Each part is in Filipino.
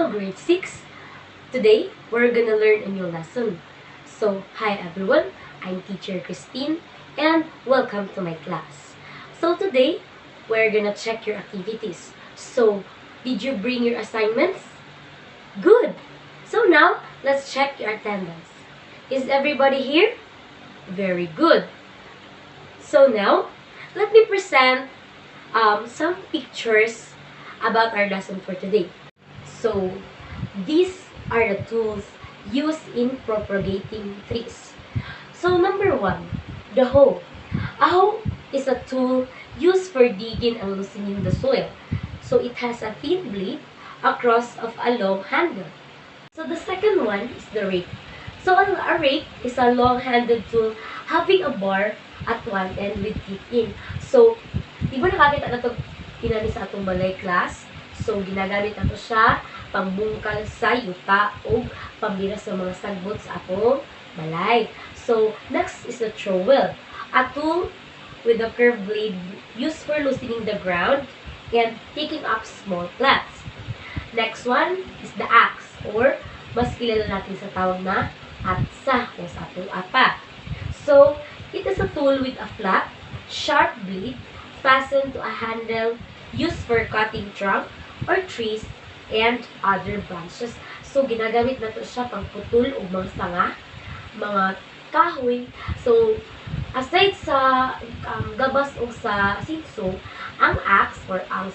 Hello grade 6. Today, we're gonna learn a new lesson. So, hi everyone, I'm teacher Christine and welcome to my class. So today, we're gonna check your activities. So, did you bring your assignments? Good! So now, let's check your attendance. Is everybody here? Very good. So now, let me present some pictures about our lesson for today. So, these are the tools used in propagating trees. So, number 1, the hoe. A hoe is a tool used for digging and loosening the soil. So, it has a thin blade across of a long handle. So, the second one is the rake. So, a rake is a long-handled tool having a bar at one end with teeth in. So, di ba nakakita na ito pinali sa atong balay class? So, ginagamit nato siya pangbungkal sa yuta o pambira sa mga sagbot sa atong balay. So, next is the trowel. A tool with a curved blade used for loosening the ground and taking up small plants. Next one is the axe or mas kilala natin sa tawag na atsa o sa atong apa. So, it is a tool with a flat, sharp blade fastened to a handle used for cutting trunk or trees and other branches. So, ginagamit na to siya pang putol o mga sanga, mga kahoy. So, aside sa gabas o sa sinso, ang axe or ang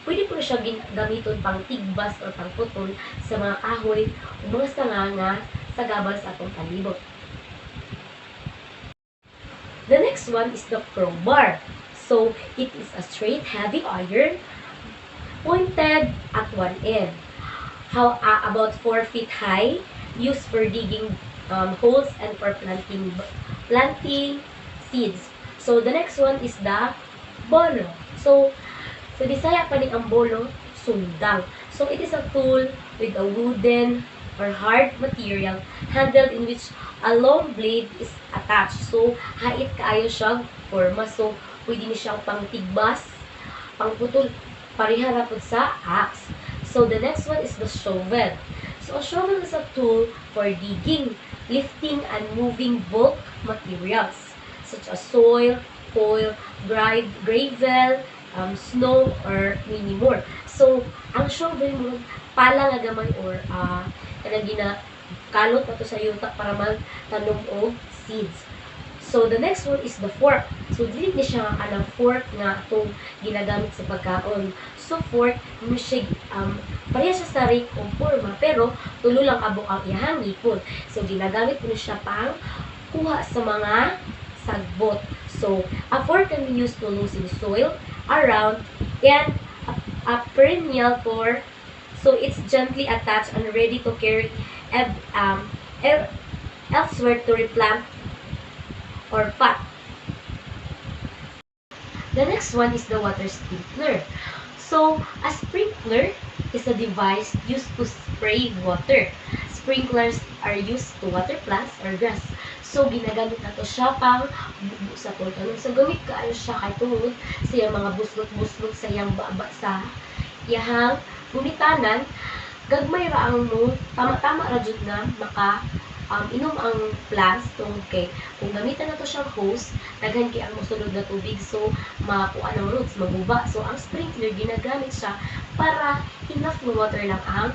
pwede po siya gamiton pang tigbas o pang putol sa mga kahoy o mga sanga nga sa gabas atong palibot. The next one is the crowbar. So, it is a straight, heavy iron pointed at one end. About 4 feet high, used for digging holes and for planting seeds. So, the next one is the bolo. So, sa Bisaya pa rin ang bolo, sundang. So, it is a tool with a wooden or hard material handle in which a long blade is attached. So, hait kaayo siyang forma. So, pwede ni siyang pang tigbas, pang putol, pareha ra pud sa axe. So, the next one is the shovel. So, a shovel is a tool for digging, lifting, and moving bulk materials such as soil, coal, gravel, snow, or many more. So, ang shovel mo, pala nga gamay or kanang ginakalot na to sa yuta para magtanom og seeds. So, the next one is the fork. So, dili ni siya nga kanang fork nga itong ginagamit sa pagkaon. So, fork, pareha siya sa rake o forma, pero tulo lang abok ang iyahang ipon. So, ginagamit mo siya pang kuha sa mga sagbot. So, a fork can be used to loosen soil around and a perennial fork. So, it's gently attached and ready to carry elsewhere to replant or pot. The next one is the water sprinkler. So, a sprinkler is a device used to spray water. Sprinklers are used to water plants or grass. So, ginagamit na to siya pang bubo sa tulog. So, gamit kaayo siya kay tungod sa iyang mga buslot-buslot sa iyang baba sa iyang gumitanan. Gagmay ra ang mo, tama-tama ra jud na maka inom ang plants tungod kay kung gamitan na to siyang hose, daghan kay ang mosulod na tubig, so makuha ng roots, maguba. So, ang sprinkler ginagamit siya para enough na water lang ang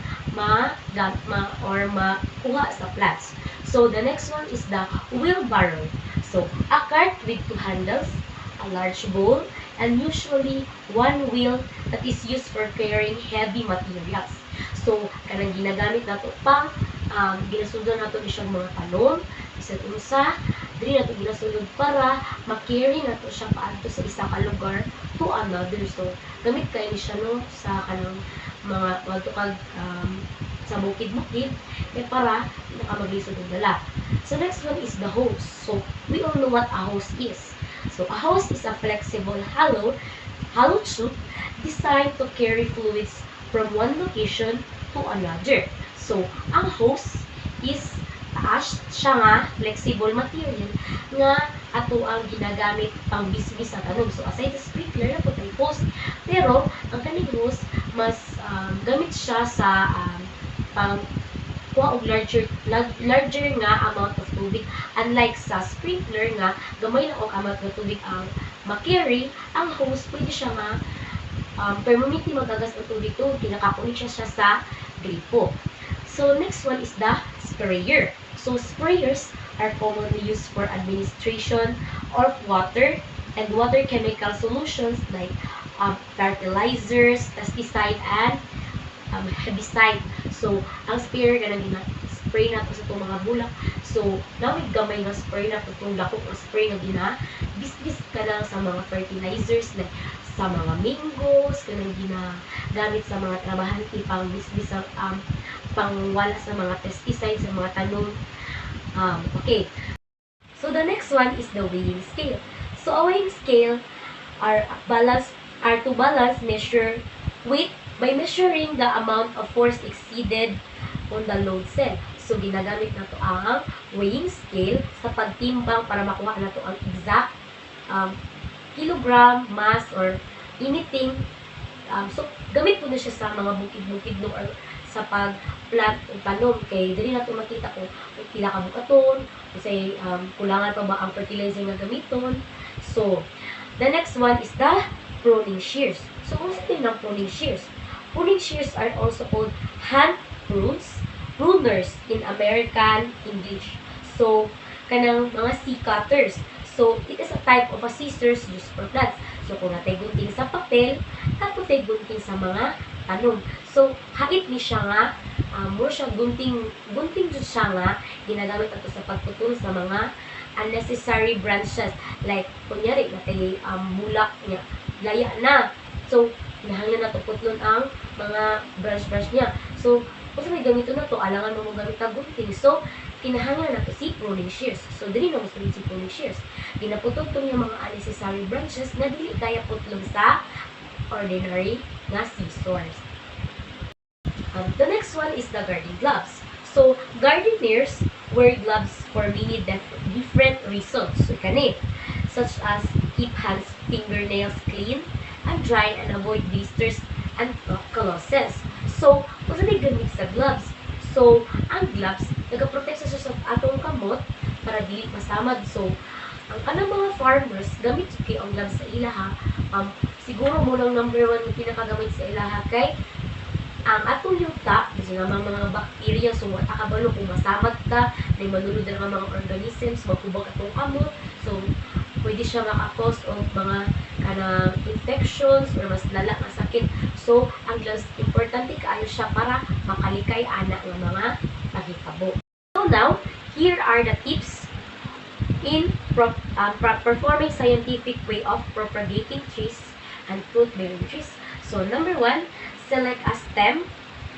makuha sa plants. So, the next one is the wheelbarrow. So, a cart with 2 handles, a large bowl, and usually one wheel that is used for carrying heavy materials. So, kanang ginagamit nato pang ginasundan nato ni siyang mga talon, isa't unsa, dili nato ginasunod para makarry nato siya paadto sa isa ka lugar to another. So, gamit kay ni siya no sa kanang mga magtukag sa bukid-bukid para nakamaglisod og dala. So, next one is the hose. So, we all know what a hose is. So, a hose is a flexible, hollow tube designed to carry fluids from one location to another. So, ang hose is siya nga flexible material nga ato ang ginagamit pang bisbis sa tanom. So, aside sa sprinkler na po tayo hose, pero ang kaning hose mas gamit siya sa pang kuha og larger nga amount of tubig. Unlike sa sprinkler nga gamay na og amount ng tubig ang makarry, ang hose pwede siya nga permanently magagas ng tubig to, kinakakunik siya sa gripo. So next one is the sprayer. So sprayers are commonly used for administration of water and water chemical solutions like fertilizers, pesticide, and herbicide. So, ang sprayer ka nang spray na to sa itong mga bulak. So, nawid gamay nga spray na to itong dako nga spray nga bisbis ka na sa mga fertilizers like sa mga mangoes, ka nang ginagamit sa mga trabahante pang bisbis sa pangwala sa mga pesticides sa mga tanom. Okay. So, the next one is the weighing scale. So, a weighing scale are to balance measure weight by measuring the amount of force exceeded on the load cell. So, ginagamit na to ang weighing scale sa pagtimbang para makuha na to ang exact kilogram, mass, or anything. So, gamit po na siya sa mga bukid-bukid no, or sa pag-plant o tanom. Kay dali na ito makita kung pila ka bukaton, kasi kulangan pa ba ang fertilizer nga gamiton. So, the next one is the pruning shears. So, kung sino ng pruning shears? Pruning shears are also called hand pruners in American English. So, kanang mga sea cutters. So, it is a type of a scissors used for plants. So, kung natay gunting sa papel, tapos tay gunting sa mga tanom. So, hait ni siya nga, more siya gunting dyan siya nga, ginagamit ato sa pagputol sa mga unnecessary branches. Like, kunyari, natay bulak niya, laya na. So, kinahanglan na to putlon ang mga branch niya. So, kung may gamito na to, alangan mo gamit na gunting. So, kinahanglan na to si pruning shears. So, dili na mo si pruning shears. Ginaputol to yung mga unnecessary branches na dili kaya putlong sa ordinary na scissors. The next one is the garden gloves. So, gardeners wear gloves for many different reasons. So, kani, such as keep hands, fingernails clean and dry and avoid blisters and calluses. So, kung saan gamit sa gloves? So, ang gloves, nagaprotect sa atong kamot para dili masamad. So, ang kanang mga farmers, gamit kay ang gloves sa ilaha. Siguro mo lang number 1 yung pinakagamit sa ilaha kay ang atong yuta, kasi nga mga bacteria, so wala kabalo kung masamad ka, may manulod na mga organisms, magkubag atong kamot. So, pwede siya maka-cause of mga kanang infections or mas lala nga sakit. So, ang gloves, importante kaayo siya para makalikay ana ng mga paghitabo. So now, here are the tips in performing scientific way of propagating trees and fruit-bearing trees. So, number 1, select a stem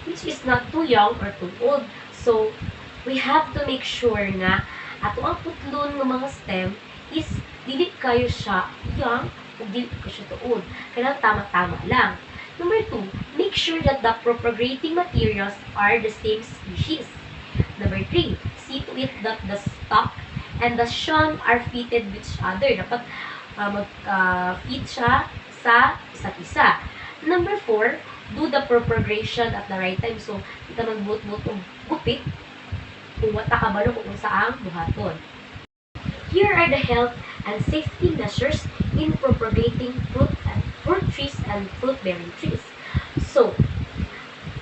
which is not too young or too old. So, we have to make sure nga ato ang putlon ng mga stem is dili kayo siya young o dili kayo siya tuod. Kailangan tama-tama lang. Number 2, make sure that the propagating materials are the same species. Number 3, see to it that the stalk and the stem are fitted with each other. Dapat mag-fit siya sa isa't isa. Number 4, do the propagation at the right time. So, kita magbuot-buot o gupit kung wata kabalo kung saang buhaton. Here are the health and safety measures in propagating fruit trees and fruit-bearing trees. So,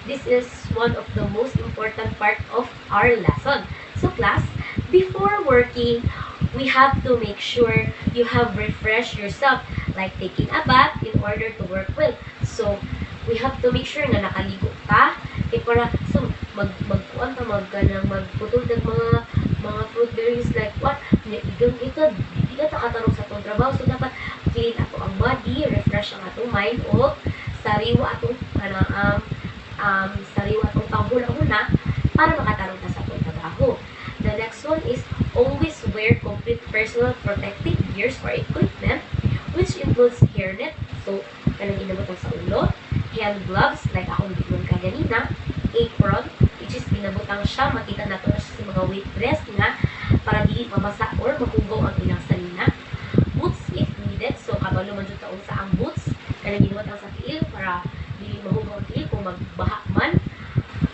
this is one of the most important part of our lesson. So, class, before working, we have to make sure you have refreshed yourself, like taking a bath in order to work well. So, we have to make sure na nakaligo ka, para so magkuan ta magputol ng mga fruit berries like what igang ito di na katarong sa atong trabaho. So dapat clean ato ang body, refresh ang atong mind, o sariwa atong sariwa atong panguna para makatarong ta sa atong trabaho. The next one is always wear complete personal protective gears or equipment, which includes hairnet, so kanang ginabutan sa ulo, hand gloves, like akong gitnon ka ganina, apron, which is pinabutang siya, makita na to sa mga weight dress nga, para dili mabasa or makugaw ang ilang salina. Boots if needed, so kabalo man dyan taong sa ang boots, kanang ginuwat ang sa tiil, para dili mahugaw ang magbaha man,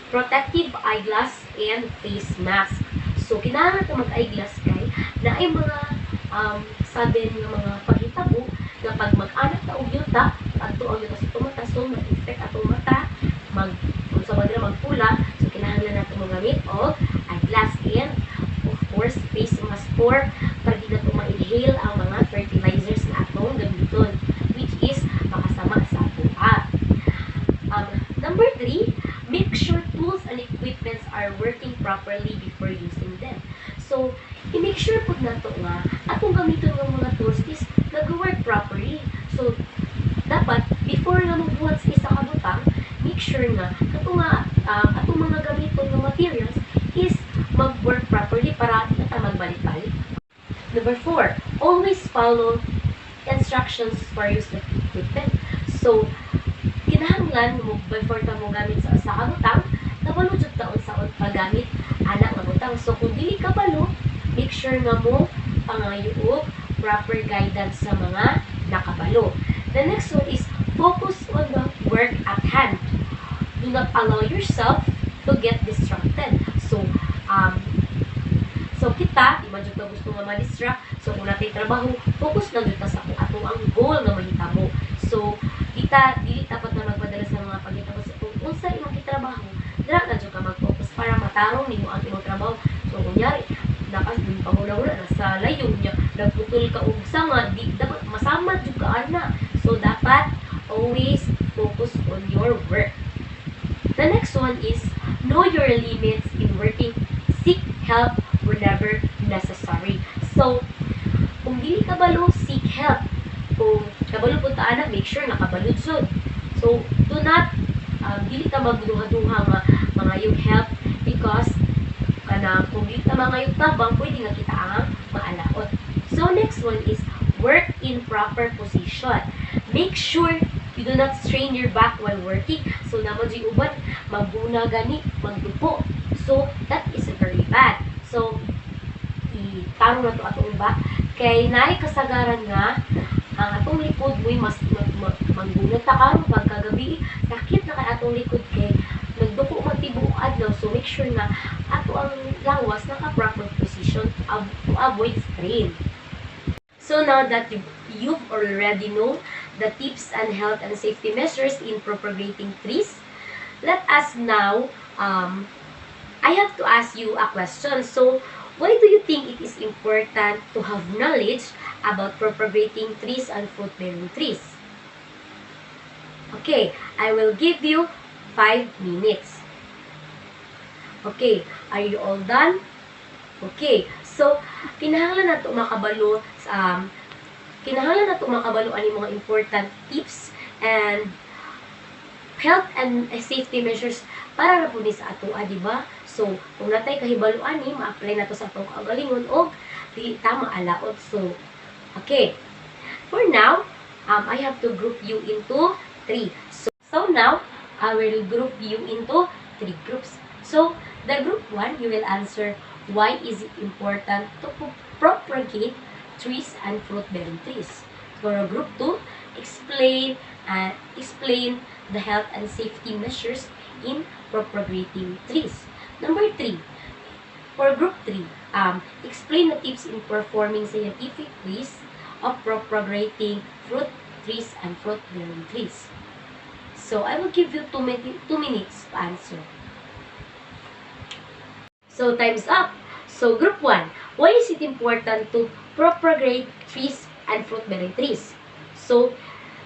protective eyeglass and face mask. So kinahanglan ta mag-eyeglass kay na ay mga sabi nga mga paghitabo nga pag mag-anak ta og yuta, adto ang yuta sa tumata, so mag-infect atong mata, kung sa madira magpula, so kinahanglan nato magamit og eyeglass and of course face mask for para di nato ma-inhale ang mga fertilizers na atong gamiton, which is makasama sa ato. Number 3, make sure tools and equipments are working properly before using them. So, i-make sure po na ito nga, atong gamitin ng mga tools is nag-work properly. So, dapat, before na magbuhat sa isa kabutang, make sure nga, atong mga gamitin ng materials is mag-work properly para di na magbalik-balik. Number 4, always follow instructions for use of equipment. So, kinahanglan mo before ka mo gamit sa kabutang, kabalo jud taon sa paggamit ana nga butang. So kung dili kabalo, make sure nga mo pangayuog proper guidance sa mga nakabalo. The next one is focus on the work at hand. Do not allow yourself to get distracted. So kita, di man jud ka gusto nga ma-distract. So kung natay trabaho, focus lang jud ta sa ato ang goal nga mahitabo. So kita dili dapat na magpadala sa mga paghitabo sa kung unsa imong gitrabaho, dira na jud ka mag-focus para matarong nimo ang imong trabaho. So kunyari nakas din pamula-ula na sa layon niya, nagputol ka og sanga, di dapat masama jud ka ana. So dapat always focus on your work. The next one is know your limits in working. Seek help whenever necessary. So kung dili kabalo, seek help. Kung kabalo po ta anak, make sure nakabalod sud. So do not dili ka magduha-duha mga yung help because kung dili ka mga yung tabang, pwede nga kita ang maalaot. So next one is work in proper position. Make sure you do not strain your back while working. So naman di uban magbuna gani, magdupo. So that is very bad. So itarong na to atong back kay naay kasagaran nga ang atong likod mo'y mas magbunot ta karon pagkagabi, sakit na kay atong likod kay nagduko man tibuok adlaw. So make sure na ato ang lawas naka proper position to avoid strain. So now that you've already know the tips and health and safety measures in propagating trees, let us now I have to ask you a question. So why do you think it is important to have knowledge about propagating trees and fruit-bearing trees? Okay, I will give you 5 minutes. Okay, are you all done? Okay, so kinahanglan nato makabalo ani mga important tips and health and safety measures para ra pud sa atoa, di ba? So, kung natay kahibaluan ni, ma-apply na to sa atong kaugalingon o dili ta maalaot. So, okay. For now, I have to group you into 3. So now, I will group you into 3 groups. So, the group 1, you will answer why is it important to propagate trees and fruit-bearing trees. For group 2, explain the health and safety measures in propagating trees. Number 3, for group 3, explain the tips in performing scientific ways of propagating fruit trees and fruit-bearing trees. So, I will give you 2 minutes to answer. So, time's up. So, group 1, why is it important to propagate trees and fruit-bearing trees? So,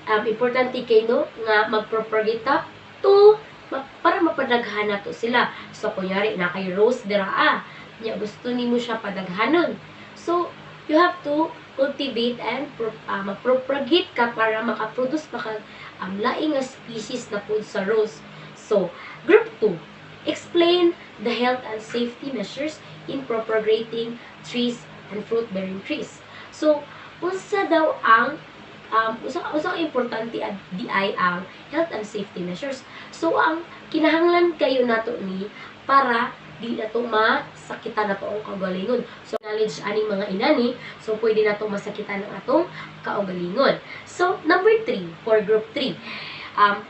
importante kayo nga mag-propagate ta to para mapadaghan na to sila. So, kunyari, na kay rose dira gusto nimo siya padaghanon. So, you have to cultivate and mag-propagate ka para makaproduce laing nga species na food sa rose. So, group 2, explain the health and safety measures in propagating trees and fruit-bearing trees. So, unsa daw ang usang importante di ay ang health and safety measures. So, ang kinahanglan kayo nato ni para di na ito masakitan na ito ang kaugalingon. So, knowledge aning mga inani, so pwede na ito masakitan ng atong kaugalingon. So, number 3, for group 3,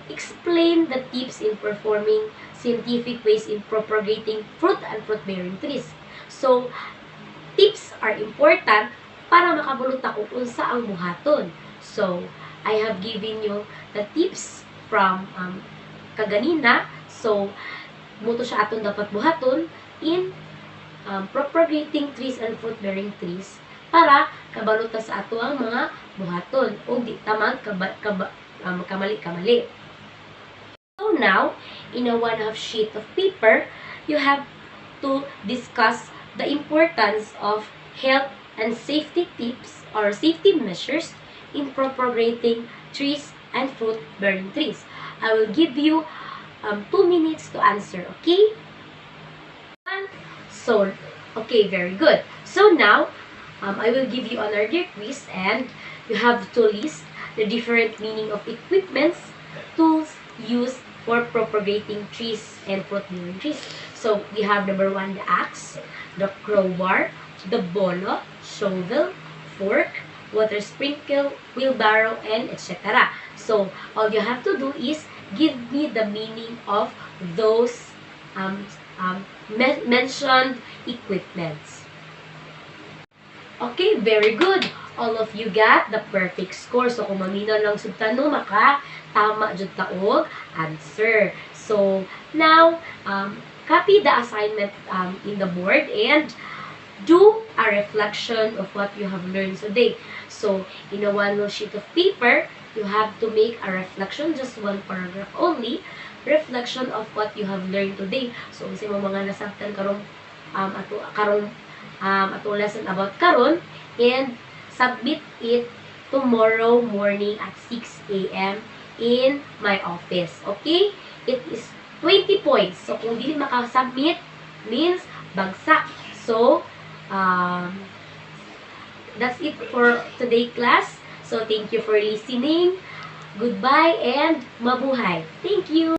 explain the tips in performing scientific ways in propagating fruit and fruit-bearing trees. So, tips are important para makabulot ako unsa ang buhaton. So, I have given you the tips from kaganina. So, muto siya aton dapat buhaton in propagating trees and fruit-bearing trees para kabaluta sa ato ang mga buhaton o di tamang kamali-kamali. So now, in a 1/2 sheet of paper, you have to discuss the importance of health and safety tips or safety measures in propagating trees and fruit-bearing trees. I will give you 2 minutes to answer, okay? So, okay, very good. So now, I will give you another quiz and you have to list the different meaning of equipments, tools used for propagating trees and fruit-bearing trees. So, we have number 1, the axe, the crowbar, the bolo, shovel, fork, water sprinkle, wheelbarrow, and etc. So, all you have to do is give me the meaning of those mentioned equipments. Okay, very good. All of you got the perfect score. So, kung maminaw lang sa tanong, tama jud ta og answer. So, now, copy the assignment in the board and do a reflection of what you have learned today. So, in a 1 sheet of paper, you have to make a reflection, just 1 paragraph only, reflection of what you have learned today. So, sa mga nasabtan karong atong lesson about karon, and submit it tomorrow morning at 6 a.m. in my office. Okay? It is 20 points. So, kung dili makasubmit, means bagsak. So, that's it for today class. So, thank you for listening. Goodbye and mabuhay. Thank you!